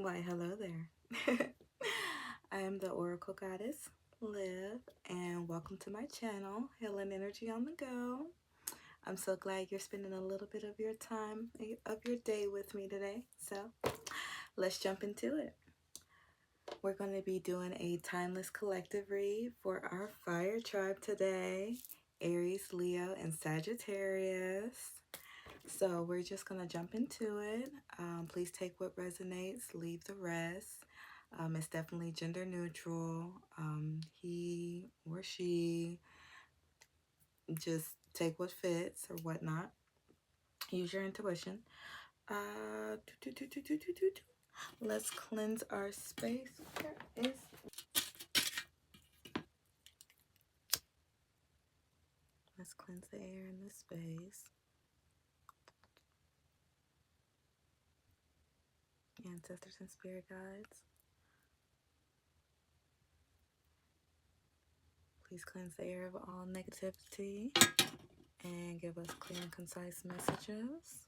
Why, hello there. I am the Oracle Goddess, Liv, and welcome to my channel, Healing Energy on the Go. I'm so glad you're spending a little bit of your time, of your day with me today. So let's jump into it. We're going to be doing a timeless collective read for our fire tribe today, Aries, Leo, and Sagittarius. So we're just going to jump into it. Please take what resonates, leave the rest. It's definitely gender neutral. He or she, just take what fits or whatnot. Use your intuition. Let's cleanse our space. Let's cleanse the air in this space. Ancestors and spirit guides, please cleanse the air of all negativity and give us clear and concise messages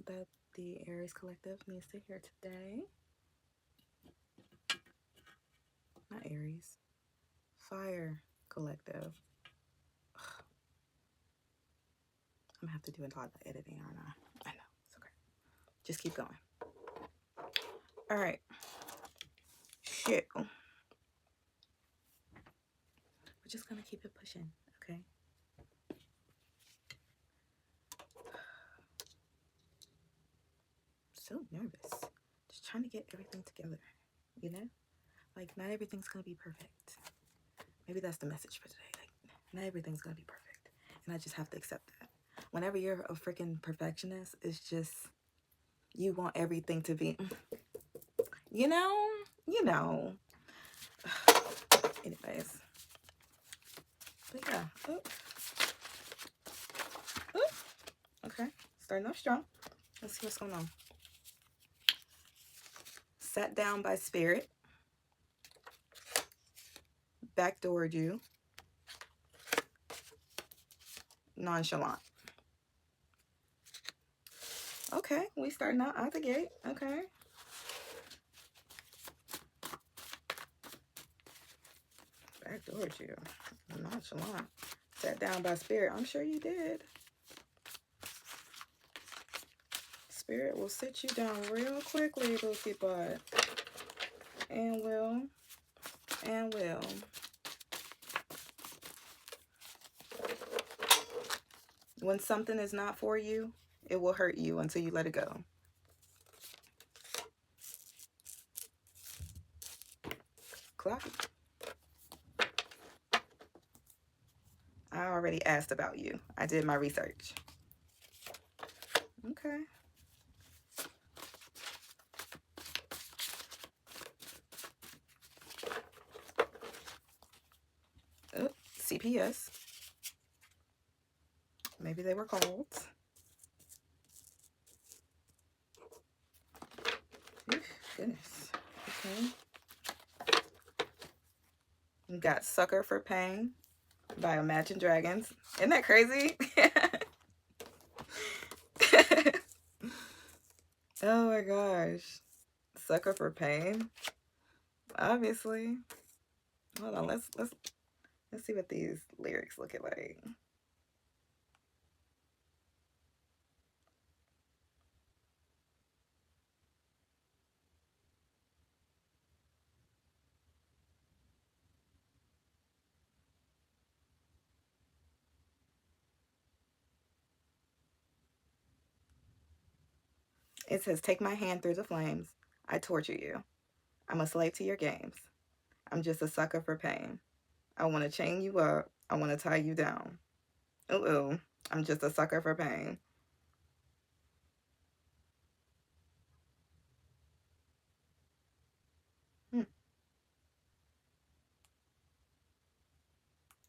that the Aries Collective needs to hear today. Not Aries. Fire Collective. I'm going to have to do a lot of editing, aren't I? I know. It's okay. Just keep going. All right. Shit. We're just going to keep it pushing, okay? So nervous. Just trying to get everything together, you know? Like, not everything's going to be perfect. Maybe that's the message for today. Like, not everything's going to be perfect. And I just have to accept that. Whenever you're a freaking perfectionist, it's just, you want everything to be, you know. Anyways. But yeah. Okay. Starting off strong. Let's see what's going on. Sat down by spirit. Backdoored you. Nonchalant. Okay, we starting out the gate. Okay. Backdoored you. Nonchalant. Sat down by spirit. I'm sure you did. Spirit will sit you down real quickly, Lucy Butt. And will. When something is not for you, it will hurt you until you let it go. Clocky. I already asked about you. I did my research. Okay. Oh, CPS. Maybe they were called. Goodness. Okay. You got Sucker for Pain by Imagine Dragons. Isn't that crazy? Oh my gosh. Sucker for Pain. Obviously. Hold on, let's see what these lyrics look like. It says, take my hand through the flames. I torture you. I'm a slave to your games. I'm just a sucker for pain. I want to chain you up. I want to tie you down. Ooh, I'm just a sucker for pain.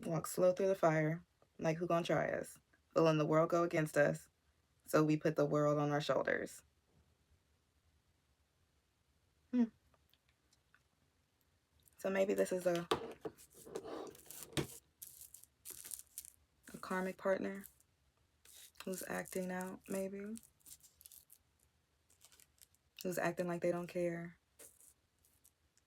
Walk slow through the fire, like who gonna try us? Feeling the world go against us, so we put the world on our shoulders. So maybe this is a karmic partner who's acting out, maybe. who's acting like they don't care.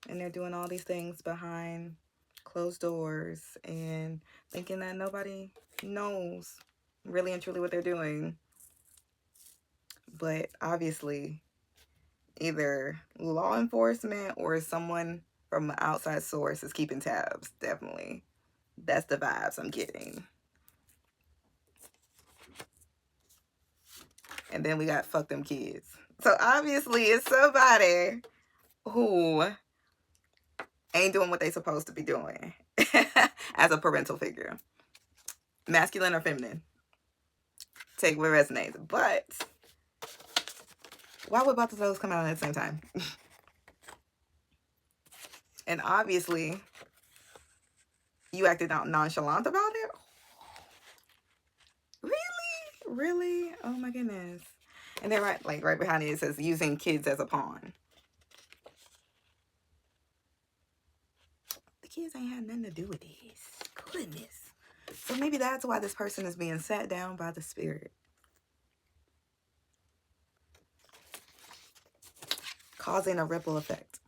And they're doing all these things behind closed doors and thinking that nobody knows really and truly what they're doing. But obviously, either law enforcement or someone from an outside source is keeping tabs. Definitely. That's the vibes I'm getting. And then we got fuck them kids. So obviously it's somebody who ain't doing what they supposed to be doing as a parental figure. Masculine or feminine. Take what resonates. But why would both of those come out at the same time? And obviously you acted out nonchalant about it. Really? Oh my goodness. And then right behind it says using kids as a pawn. The kids ain't had nothing to do with this. Goodness. So maybe that's why this person is being sat down by the spirit. Causing a ripple effect.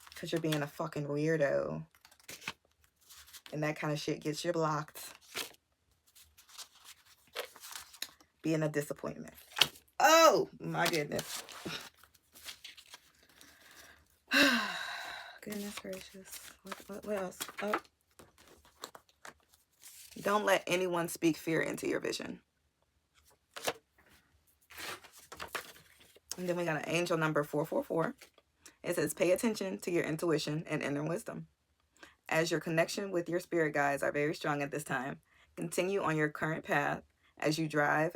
Because you're being a fucking weirdo. And that kind of shit gets you blocked. Being a disappointment. Oh my goodness. Goodness gracious. What else? Oh. Don't let anyone speak fear into your vision. And then we got an angel number 444. It says, pay attention to your intuition and inner wisdom. As your connection with your spirit guides are very strong at this time, continue on your current path as your drive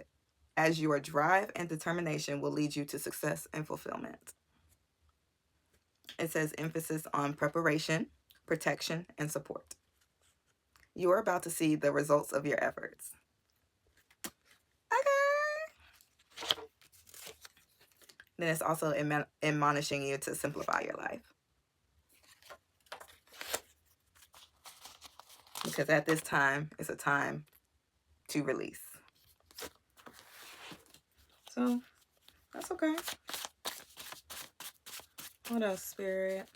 and determination will lead you to success and fulfillment. It says emphasis on preparation, protection, and support. You are about to see the results of your efforts. Okay. Then it's also admonishing you to simplify your life. Because at this time, it's a time to release. So, that's okay. What else, Spirit?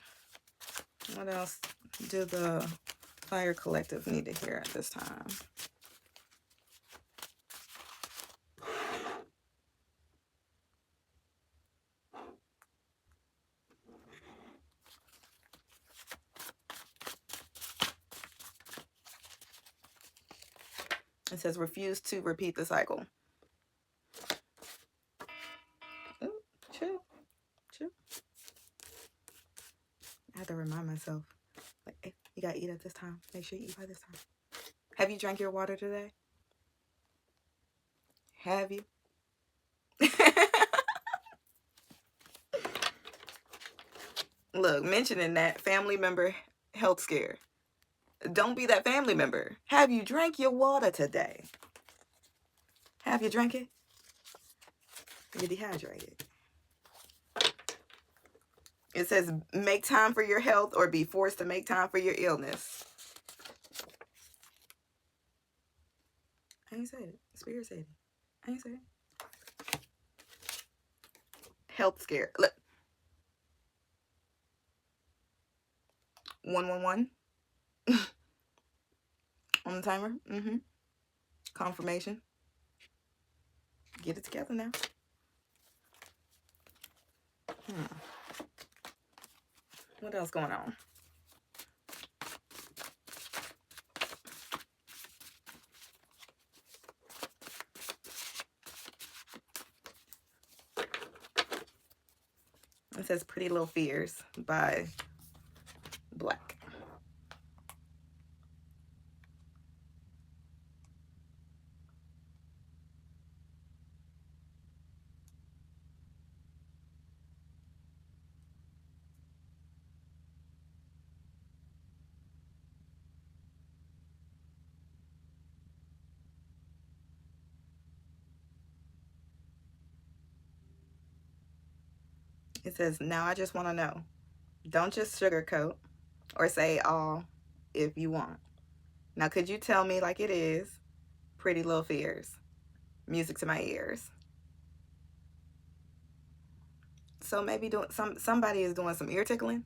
What else do the Fire Collective need to hear at this time? It says, refuse to repeat the cycle. Ooh, chill. I have to remind myself, like, hey, you gotta eat at this time. Make sure you eat by this time. Have you drank your water today? Have you? Look, mentioning that family member health scare. Don't be that family member. Have you drank your water today? Have you drank it? You're dehydrated. It says, make time for your health or be forced to make time for your illness. I ain't said it. Spirit said it. I ain't said it. Health scare. Look. 111. On the timer. Confirmation. Get it together now. What else going on? It says Pretty Little Fears by Black. It says, now I just want to know. Don't just sugarcoat or say all if you want. Now, could you tell me like it is? Pretty Little Fears. Music to my ears. So maybe somebody is doing some ear tickling,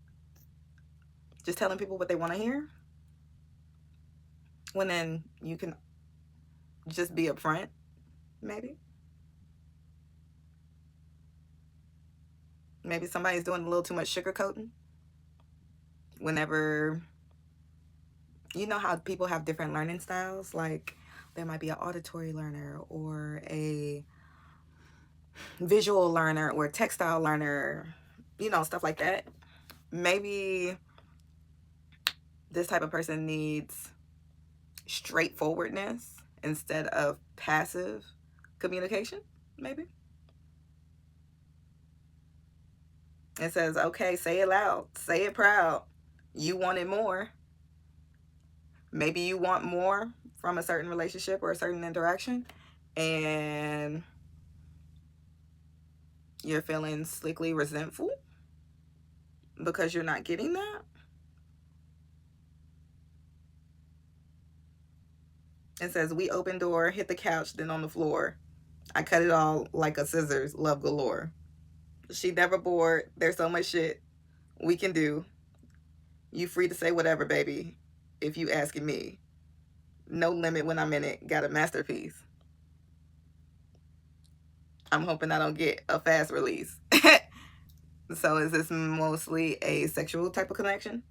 just telling people what they want to hear, when then you can just be upfront, maybe. Maybe somebody's doing a little too much sugarcoating. Whenever, you know how people have different learning styles, like there might be an auditory learner or a visual learner or a textile learner, you know, stuff like that. Maybe this type of person needs straightforwardness instead of passive communication, maybe. It says, okay, say it loud, say it proud. You wanted more. Maybe you want more from a certain relationship or a certain interaction, and you're feeling slickly resentful because you're not getting that. It says, we open door, hit the couch, then on the floor. I cut it all like a scissors, love galore. She never bored. There's so much shit we can do. You free to say whatever, baby, if you asking me. No limit when I'm in it. Got a masterpiece. I'm hoping I don't get a fast release. So is this mostly a sexual type of connection?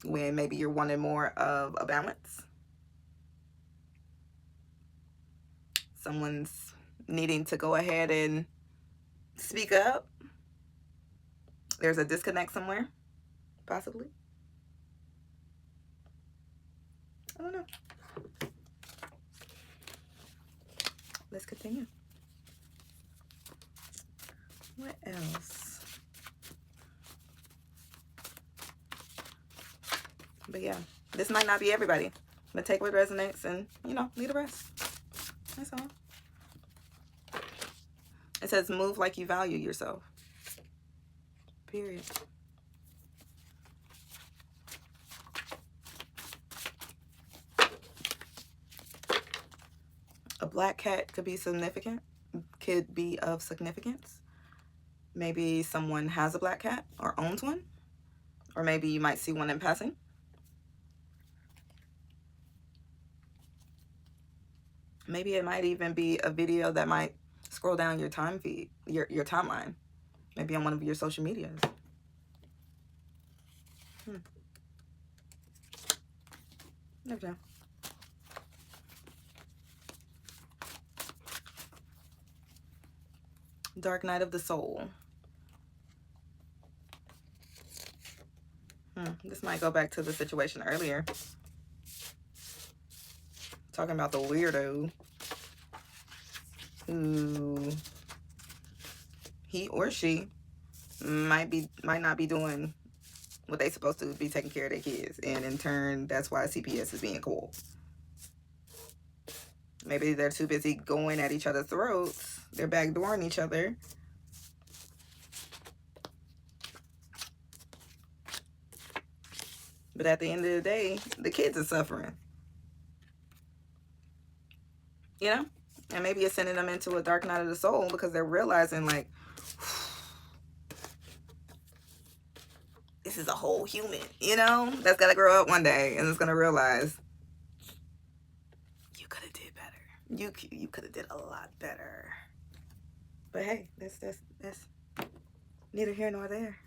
When maybe you're wanting more of a balance? Someone's needing to go ahead and speak up. There's a disconnect somewhere, possibly. I don't know. Let's continue. What else? But yeah, this might not be everybody, but take what resonates and, you know, leave the rest. That's all. It says, move like you value yourself. Period. A black cat could be significant, could be of significance. Maybe someone has a black cat or owns one, or maybe you might see one in passing. Maybe it might even be a video that might scroll down your time feed, your timeline, maybe on one of your social medias. Never know. Dark night of the soul. This might go back to the situation earlier. Talking about the weirdo who he or she might not be doing what they supposed to be, taking care of their kids, and in turn that's why CPS is being called. Maybe they're too busy going at each other's throats, they're backdooring each other, but at the end of the day the kids are suffering, you know. And maybe it's sending them into a dark night of the soul because they're realizing, like, this is a whole human, you know, that's got to grow up one day and is going to realize you could have did better. You could have did a lot better. But hey, that's neither here nor there.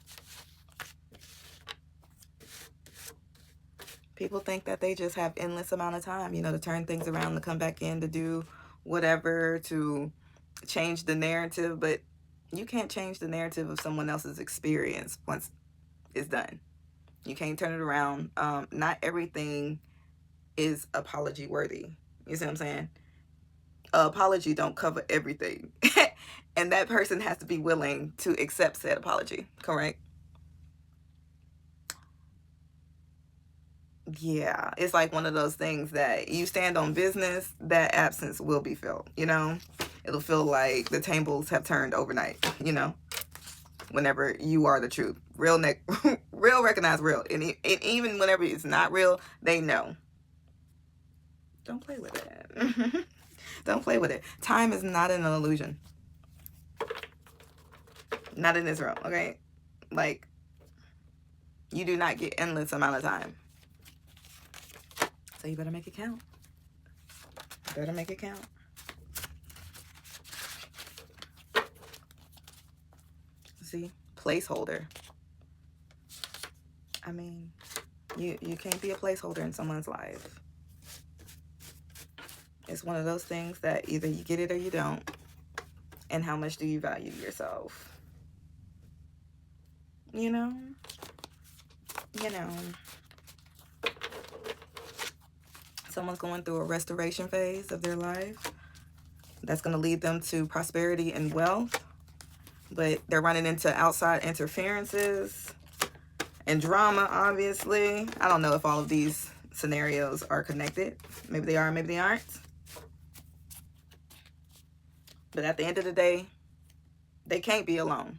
People think that they just have endless amount of time, you know, to turn things around, to come back in, to do whatever, to change the narrative. But you can't change the narrative of someone else's experience once it's done. You can't turn it around. Not everything is apology worthy. You see what I'm saying? Apology don't cover everything. And that person has to be willing to accept said apology, correct? Yeah, it's like one of those things that you stand on business, that absence will be felt, you know? It'll feel like the tables have turned overnight, you know? Whenever you are the truth. Real recognize real. And even whenever it's not real, they know. Don't play with it. Don't play with it. Time is not an illusion. Not in this room, okay? Like, you do not get endless amount of time. So you better make it count. You better make it count. See? Placeholder. I mean, you can't be a placeholder in someone's life. It's one of those things that either you get it or you don't. And how much do you value yourself? You know? Someone's going through a restoration phase of their life. That's going to lead them to prosperity and wealth. But they're running into outside interferences and drama, obviously. I don't know if all of these scenarios are connected. Maybe they are, maybe they aren't. But at the end of the day, they can't be alone.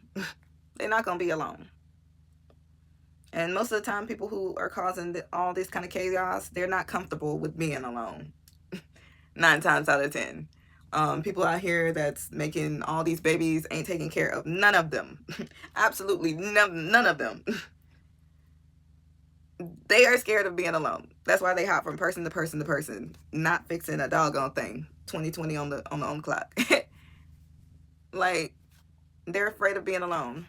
They're not going to be alone. And most of the time, people who are causing all this kind of chaos, they're not comfortable with being alone. 9 times out of 10. People out here that's making all these babies ain't taking care of none of them. Absolutely none of them. They are scared of being alone. That's why they hop from person to person to person, not fixing a doggone thing. 2020 on the clock. Like, they're afraid of being alone.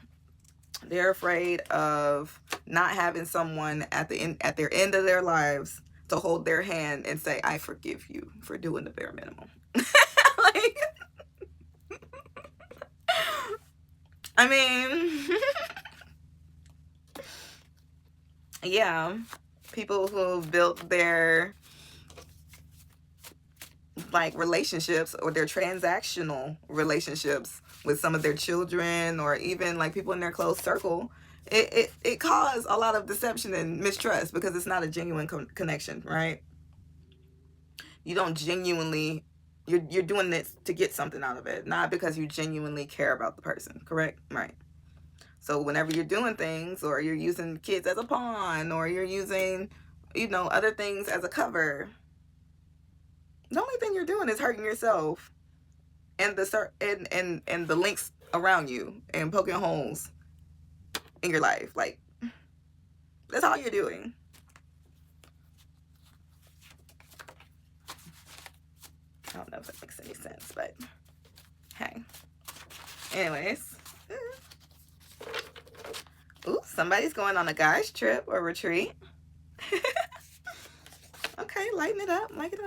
They're afraid of not having someone at their end of their lives to hold their hand and say, I forgive you for doing the bare minimum. Like, I mean, yeah, people who built their like relationships or their transactional relationships with some of their children or even like people in their close circle, it caused a lot of deception and mistrust because it's not a genuine connection, right? You don't genuinely, you're doing this to get something out of it, not because you genuinely care about the person, correct? Right. So whenever you're doing things or you're using kids as a pawn or you're using, other things as a cover, the only thing you're doing is hurting yourself and the links around you and poking holes in your life. Like, that's all you're doing. I don't know if that makes any sense, but hey. Anyways. Ooh, somebody's going on a guy's trip or retreat. Okay, lighten it up. Lighten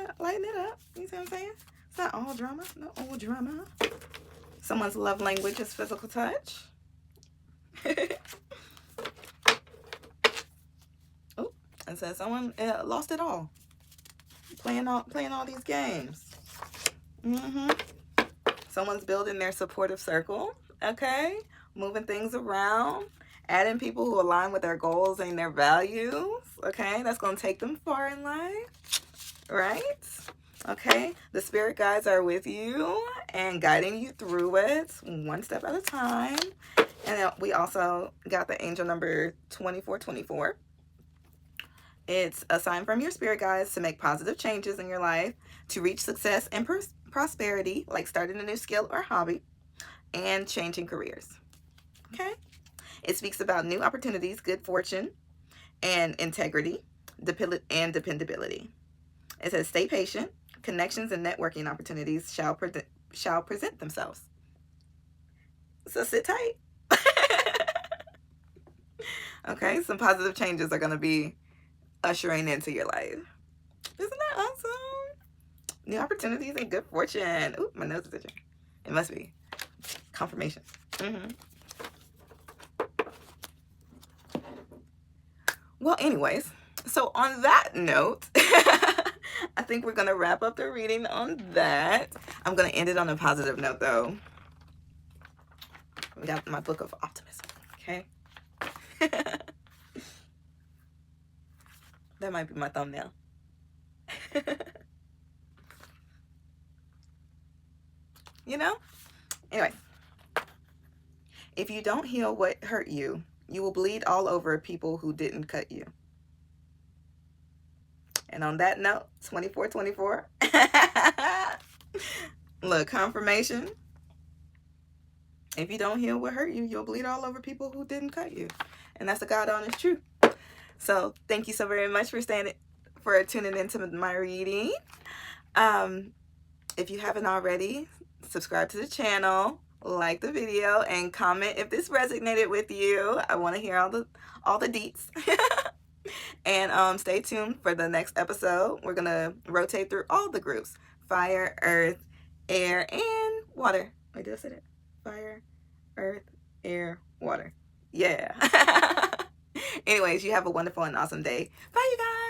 it up. You see what I'm saying? It's not all drama. No all drama. Someone's love language is physical touch. Oh, and so someone lost it all. Playing all these games. Someone's building their supportive circle. Okay, moving things around, adding people who align with their goals and their values. Okay, that's going to take them far in life, right? Okay, the spirit guides are with you and guiding you through it one step at a time. And then we also got the angel number 2424. It's a sign from your spirit guides to make positive changes in your life, to reach success and prosperity, like starting a new skill or hobby, and changing careers. Okay? It speaks about new opportunities, good fortune, and integrity, and dependability. It says, stay patient. Connections and networking opportunities shall present themselves. So sit tight. Okay, some positive changes are going to be ushering into your life. Isn't that awesome? New opportunities and good fortune. Ooh, my nose is itching. It must be confirmation. Well, anyways, so on that note, I think we're going to wrap up the reading on that. I'm going to end it on a positive note, though. We got my book of optimism, okay? That might be my thumbnail. Anyway. If you don't heal what hurt you, you will bleed all over people who didn't cut you. And on that note, 2424. Look, confirmation. If you don't heal what hurt you, you'll bleed all over people who didn't cut you. And that's the God honest truth. So thank you so very much for tuning into my reading. If you haven't already, subscribe to the channel, like the video, and comment if this resonated with you. I want to hear all the deets. And stay tuned for the next episode. We're gonna rotate through all the groups: fire, earth, air, and water. Wait, did I say that? Fire, earth, air, water. Yeah. Anyways, you have a wonderful and awesome day. Bye, you guys.